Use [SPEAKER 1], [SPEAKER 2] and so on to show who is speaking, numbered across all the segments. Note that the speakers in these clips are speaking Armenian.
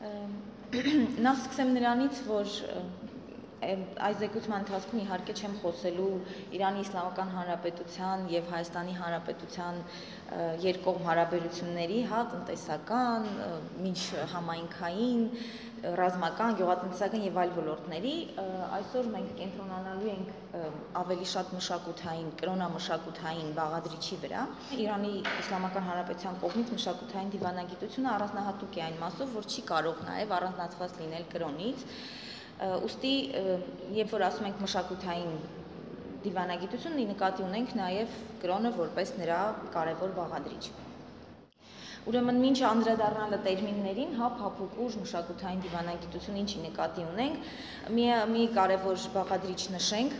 [SPEAKER 1] Նախ սկսեմ նրանից, որ այս զեկուցման ընթացքում իհարկե չեմ խոսելու Իրանի Իսլամական Հանրապետության եւ Հայաստանի Հանրապետության երկկողմ հարաբերությունների, տնտեսական, միջհամայնքային, ռազմական, գյուղատնտեսական եւ այլ ոլորտների, այսօր մենք կենտրոնանալու ենք ավելի շատ մշակութային, կրոնամշակութային բաղադրիչի վրա։ Իրանի Իսլամական Հանրապետության կողմից մշակութային դիվանագիտությունը առանձնահատուկ է այն մասով, որ չի կարող նաեւ առանձնացված լինել կրոնից։ Ուստի, երբ որ ասում ենք մշակութային դիվանագիտություն, նկատի ունենք նաև կրոնը որպես նրա կարևոր բաղադրիչ։ Ուրեմն մինչ անդրադառնալը տերմիններին, փափուկ ուժ, մշակութային դիվանագիտություն ինչի նկատի ունենք, մի կարևոր բաղադրիչ նշենք։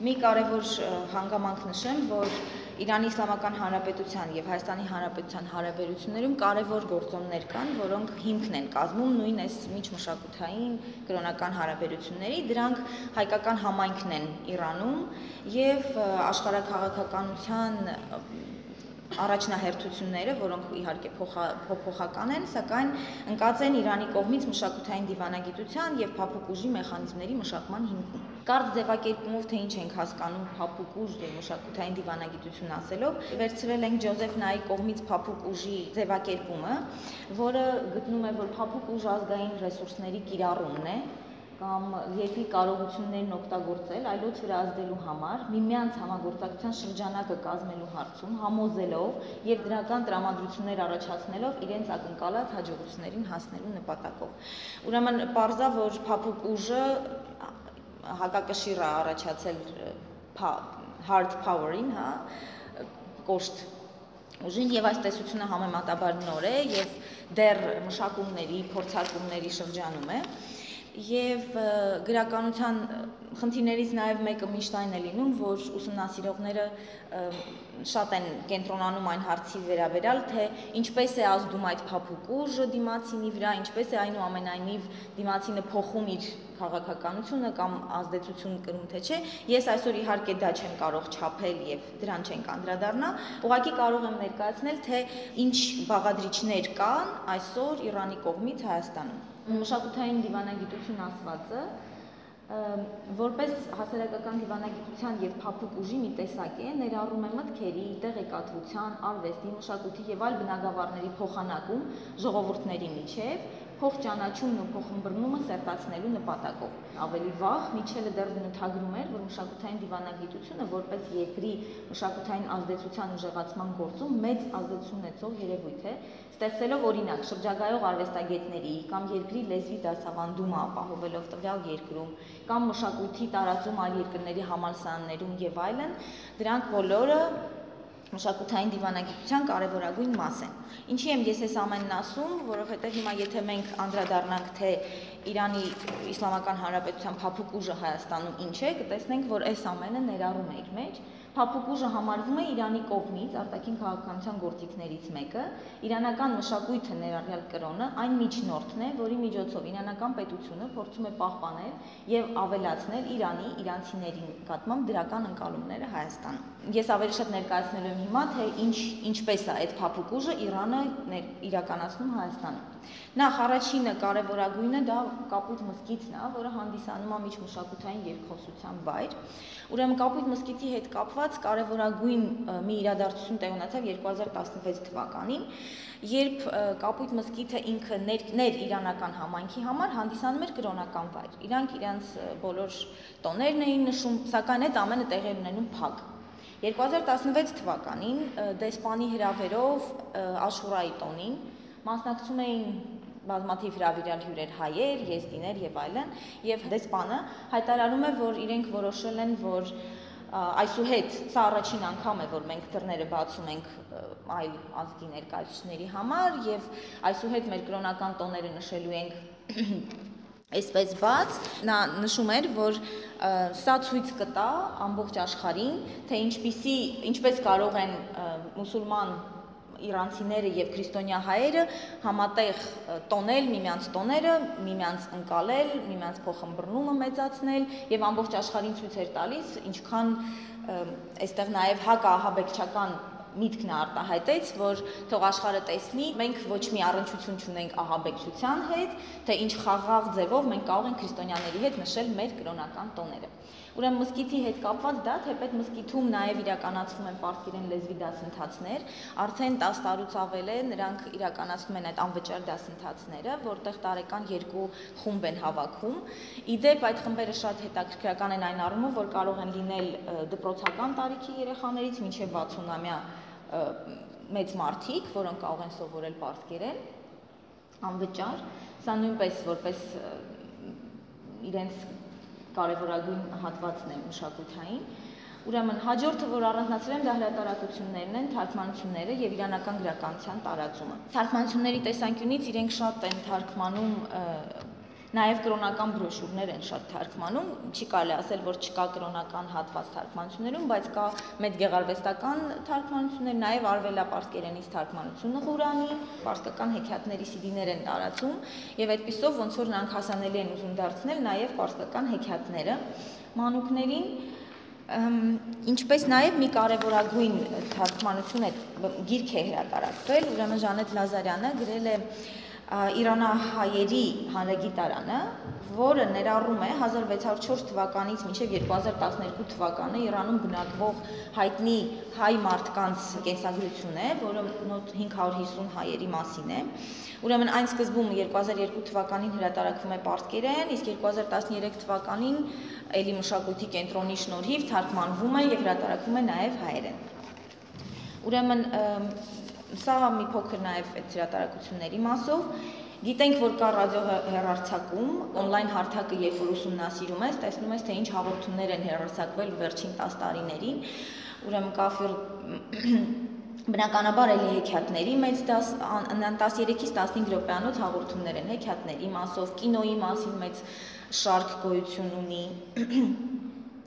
[SPEAKER 1] Մի կարևոր հանգամանք նշեմ, որ Իրանի Իսլամական Հանրապետության եւ Հայաստանի Հանրապետության հարաբերություններում կարևոր գործոններ կան, որոնք հիմքն են կազմում նույն այս միջմշակութային կրոնական հարաբերությունների, դրանք հայկական համայնքն են Իրանում եւ աշխարհաքաղաքականության առաջնահերթությունները, որոնք իհարկե փոփոխական են, սակայն ընկած են Իրանի կողմից մշակութային դիվանագիտության եւ փափուկ ուժի մեխանիզմների մշակման հիմքում։ Կարճ ձևակերպումով թե ինչ ենք հասկանում փափուկ ուժ եւ մշակութային դիվանագիտություն ասելով, վերցրել ենք Ջոզեֆ Նայի կողմից փափուկ ուժի ձևակերպումը, որը գտնում է, որ փափուկ ուժ ազգային ռեսուրսների կիրառումն է, կամ երկրի կարողություններն օգտագործել այլոց վրա ազդելու համար, միմյանց համագործակցության շրջանակը կազմելու հարցում, համոզելով եւ դրական տրամադրություններ առաջացնելով իրենց ակնկալած հաջողություններին հասնելու նպատակով։ Ուրեմն պարզա, որ փափուկ ուժը հակակշիռ է առաջացել hard power-ին, կոշտ ուժին եւ այս տեսությունը համեմատաբար նոր է եւ դեռ մշակումների, փորձարկումների շրջանում է։ Եվ գրականության խնդիրներից նաև մեկը միշտ այն է լինում, որ ուսումնասիրողները շատ են կենտրոնանում այն հարցի վերաբերյալ, թե ինչպես է ազդում այդ փափուկ ուժը դիմացինի վրա, ինչպես է այնուամենայնիվ դիմացինը փոխում իր քաղաքականությունը կամ ազդեցություն կրում, թե չէ։ Ես այսօր իհարկե դա չեմ կարող չափել եւ դրան չենք անդրադառնա, ուղղակի կարող եմ ներկայացնել, թե ինչ բաղադրիչներ կան այսօր Իրանի կողմից Հայաստանում։ Մշակութային դիվանագիտություն ասվածը որպես հասարակական դիվանագիտության եւ փափուկ ուժի մի տեսակ է, ներառում է մտքերի, տեղեկատվության, արվեստի, մշակույթի եւ այլ բնագավառների փոխանակում ժողովուրդների միջև, փոխճանաչումն ու փոխըմբռնումը սերտացնելու նպատակով։ Ավելի վաղ Միչելը դեռ բնութագրում էր, որ մշակութային դիվանագիտությունը որպես երկրի մշակութային ազդեցության ուժեղացման գործում մեծ ազդեցություն ունեցող երևույթ է, ստեղծելով օրինակ շրջագայող արվեստագետների կամ երկրի լեզվի դասավանդումը ապահովելով տվյալ երկրում, կամ մշակույթի տարածում այլ երկրների համալսարաններում եւ այլն, դրանք բոլորը մշակութային դիվանագիտության կարևորագույն մաս են։ Ինչի եմ ես այս ամենն ասում, որովհետև հիմա եթե մենք անդրադառնանք, թե Իրանի Իսլամական Հանրապետության փափուկ ուժը Հայաստանում ինչ է, կտեսնենք, որ այս ամենը ներառում է իր մեջ։ Փափուկ ուժը համարվում է Իրանի կողմից արտաքին քաղաքականության գործիքներից մեկը, իրանական մշակույթը ներառյալ կրոնը այն միջնորդն է, որի միջոցով իրանական պետությունը փորձում է պահպանել եւ ավելացնել Իրանի, իրանցիների նկատմամբ դրական ընկալումները Հայաստանում։ Ես ավելի շատ ներկայացնելու եմ հիմա, թե ինչպես է այդ փափուկ ուժը Իրանը իրականացնում Հայաստանում։ Նախ առաջինը կարևորագույնը դա Կապույտ մզկիթն է, որը հանդիսանում է միջմշակութային երկխոսության վայր։ Ուրեմն Կապույտ մզկիթի հետ կապված կարևորագույն մի իրադարձություն տեղի ունեցավ 2016 թվականին, երբ Կապույտ մզկիթը ինքը ներ-իրանական համայնքի համար հանդիսանում էր կրոնական վայր։ Իրանք իրենց բոլոր տոներն էին նշում, սակայն այդ ամենը տեղի ունենում փակ։ 2016 թվականին դեսպանի հրավերով Աշուրայի տոնին մասնակցում էին բազմաթիվ հրավիրյալ հյուրեր հայեր, եզդիներ եւ այլն, եւ դեսպանը հայտարարում է, որ իրենք որոշել են, որ այսուհետ սա առաջին անգամ է, որ մենք դռները բացում ենք այլ ազգի ներկայացուցիչների համար եւ այսուհետ մեր կրոնական տոները նշելու ենք այսպես բաց։ Նա նշում էր, որ սա ցույց կտա ամբողջ աշխարհին, թե ինչպես կարող են մուսուլման իրանցիները եւ քրիստոնյա հայերը համատեղ տոնել միմյանց տոները, միմյանց ընկալել, միմյանց փոխըմբռնումը մեծացնել եւ ամբողջ աշխարհին ցույց էր տալիս, ինչքան այստեղ նաեւ հակահաբեկչական միտքն արտահայտեց, որ թող աշխարհը տեսնի, մենք ոչ մի առնչություն չունենք ահաբեկչության հետ, թե ինչ խաղաղ ձևով մենք կարող ենք քրիստոնյաների հետ նշել մեր կրոնական տոները։ Ուրեմն մզկիթի հետ կապված դա, թեպետ մզկիթում նաև իրականացվում են պարսկերեն լեզվի դասընթացներ, արդեն 10 տարուց ավել է նրանք իրականացնում են այդ անվճար դասընթացները, որտեղ տարեկան 2 խումբ են հավաքում։ Իդեպ այդ խմբերը շատ հետաքրքրական են այն առումով, որ կարող են լինել դպրոցական տարիքի երեխաներից մինչև 60-ամյա մեծ մարդիկ, որոնք կարող են սովորել պարսկերեն անվճար, սա նույնպես որպես իրենց կարևորագույն հատվածն է մշակութային։ Ուրեմն հաջորդը, որ առանձնացրել եմ, դա հրատարակություններն են, թարգմանությունները եւ իրանական գրականության տարածումը։ Թարգմանությունների տեսանկյունից իրենք շատ են թարգմանում, նաև կրոնական բրոշուրներ են շատ թարգմանում, չի կարելի ասել, որ չկա կրոնական հատված թարգմանություններում, բայց կա մեծ գեղարվեստական թարգմանություններ, նաև արվելապարսկերենից թարգմանությունը Ղուրանի, պարսկական հեքիաթների CD-ներ են տարածում, եւ այդպիսով ոնց որ նրանք հասանելի են ուզում դարձնել նաև պարսկական հեքիաթները մանուկներին, ինչպես նաև մի կարևորագույն թարգմանություն է, գիրք է հրատարակվել, ուրեմն Ժանետ Լազարյանը գրել է Իրանահայերի հանրագիտարանը, որը ներառում է 1604 թվականից մինչև 2012 թվականը Իրանում բնակվող հայտնի հայ մարդկանց կենսագրություն է, որը մոտ 550 հայերի մասին է։ Ուրեմն այն սկզբում 2002 թվականին հրատարակվում է պարսկերեն, իսկ 2013 թվականին էլի մշակույթի կենտրոնի շնորհիվ թարգմանվում է եւ հրատարակվում է նաև հայերեն։ Ուրեմն սա մի փոքր նաև այդ հրատարակությունների մասով։ Գիտենք, որ կա ռադիո հեռարձակում, օնլայն հարթակը, երբ որ ուսումնասիրում ես, տեսնում ես, թե ինչ հաղորդումներ են հեռարձակվել վերջին 10 տարիներին։ Ուրեմն կա բնականաբար էլի հեքիաթների մեծ 13-ից 15 րոպեանոց հաղորդումներ են հեքիաթների մասով, կինոյի մասին մեծ շարք գոյություն ունի։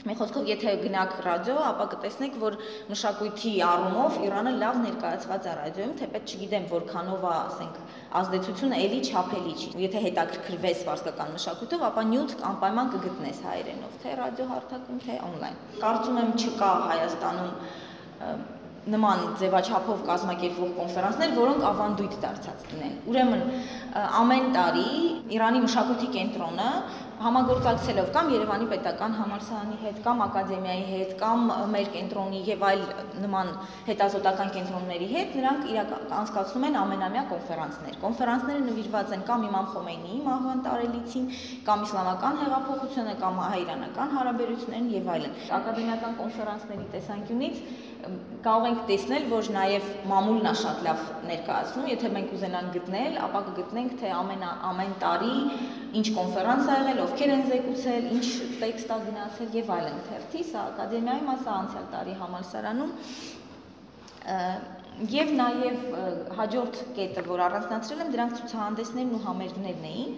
[SPEAKER 1] Մի խոսքով, եթե գնաք ռադիո, ապա կտեսնեք, որ մշակույթի առումով Իրանը լավ ներկայացված է ռադիոյում, թեպետ չգիտեմ որքանով է, ասենք, ազդեցությունը էլի չափելի չի։ Եթե հետաքրքրվես պարսկական մշակույթով, ապա նյութ անպայման կգտնես հայերենով, թե ռադիո հարթակում, թե օնլայն։ Կարծում եմ չկա Հայաստանում նման ձևաչափով կազմակերպվող կոնֆերանսներ, որոնք ավանդույթ դարձած լինեն։ Ուրեմն ամեն տարի Իրանի մշակույթի կենտրոնը համագործակցելով կամ Երևանի պետական համալսարանի հետ, կամ ակադեմիայի հետ, կամ մեր կենտրոնի եւ այլ նման հետազոտական կենտրոնների հետ, նրանք անցկացնում են ամենամյա կոնֆերանսներ։ Կոնֆերանսները նվիրված են կամ Իմամ Խոմեյնիի մահվան տարելիցին, կամ իսլամական հեղափոխությանը, կամ հայ-իրանական հարաբերություններին եւ այլն։ Ակադեմիական կոնֆերանսների տեսանկյունից կարող ենք տեսնել, որ նաև մամուլն է շատ լավ ներկայացնում, եթե մենք ուզենանք գտնել, ապա կգտնենք, թե ամեն տարի ինչ կոնֆերանս ա եղել, ովքեր են զեկուցել, ինչ տեքստ ա գնացել եւ այլն։ Թերթի սա ակադեմիայի մասը անցյալ տարի համալսարանում եւ նաեւ հաջորդ կետը, որ առանձնացրել եմ, դրանք ցուցահանդեսներն ու համերգներն էին։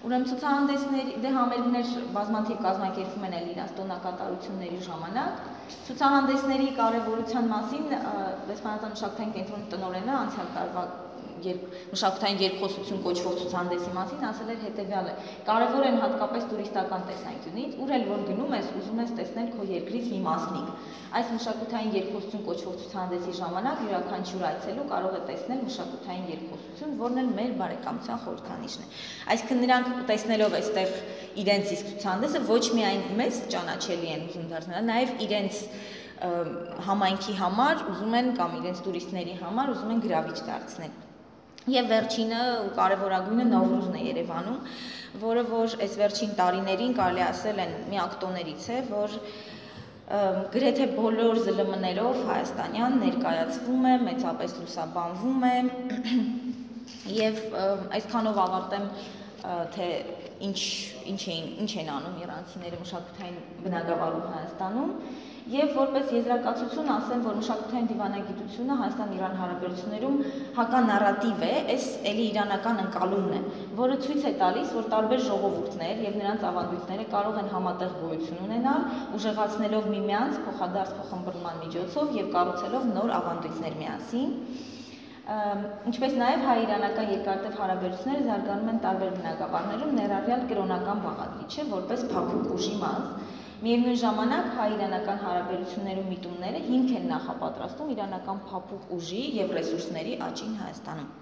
[SPEAKER 1] Ուրեմն ցուցահանդեսներ, համերգներ բազմաթիվ կազմակերպվում են իրենց տոնակատարությունների ժամանակ։ Ցուցահանդեսների կարևորության մասին Դեսպանատան մշակութային կենտրոնի տնօրենը անցյալ տարվա մշակութային երկխոսություն կոչվող ցուցահանդեսի մասին ասել էր հետևյալը. կարևոր են հատկապես տուրիստական տեսանկյունից, ուր էլ որ գնում ես, ուզում ես տեսնել քո երկրից մի մասնիկ։ Այս մշակութային երկխոսություն կոչվող ցուցահանդեսի ժամանակ յուրաքանչյուր այցելու կարող է տեսնել մշակութային երկխոսություն, որն էլ մեր բարեկամության խորհրդանիշն է։ Այսինքն նրանք տեսնելով այստեղ իրենց իսկ ցուցահանդեսը ոչ միայն մեզ ճանաչելի են ուզում դարձնել, նաև իրենց համայնքի համար ուզում են կամ իրենց տուրիստների համար ուզում են գրավիչ դարձնել։ Եվ վերջինը ու կարևորագույնը Նովրուզն է Երևանում, որը որ այս վերջին տարիներին կարելի ասել են միակ տոներից է, որ գրեթե բոլոր ԶԼՄ-ներով հայաստանյան ներկայացվում է, մեծապես լուսաբանվում է եւ այսքանով ավարտեմ, թե ինչ են անում իրանցիները մշակութային բնագավառում Հայաստանում եւ որպես եզրակացություն ասեմ, որ մշակութային դիվանագիտությունը Հայաստան-Իրան հարաբերություններում հականարատիվ է, այս էլի իրանական ընկալումն է, որը ցույց է տալիս, որ տարբեր ժողովուրդներ եւ նրանց ավանդույթները կարող են համատեղ գոյություն ունենալ, ուժեղացնելով միմյանց փոխադարձ փոխըմբռնման միջոցով եւ կառուցելով նոր ավանդույթներ միասին։ Ինչպես նաև հայ-իրանական երկարատև հարաբերությունները զարգանում են տարբեր բնագավառներում, ներառյալ կրոնական բաղադրիչը որպես փափուկ ուժի մաս, Միևնույն ժամանակ հայ-իրանական հարաբերություններում միտումները հիմք են նախապատրաստում իրանական փափուկ ուժի և ռեսուրսների աճին Հայաստանում։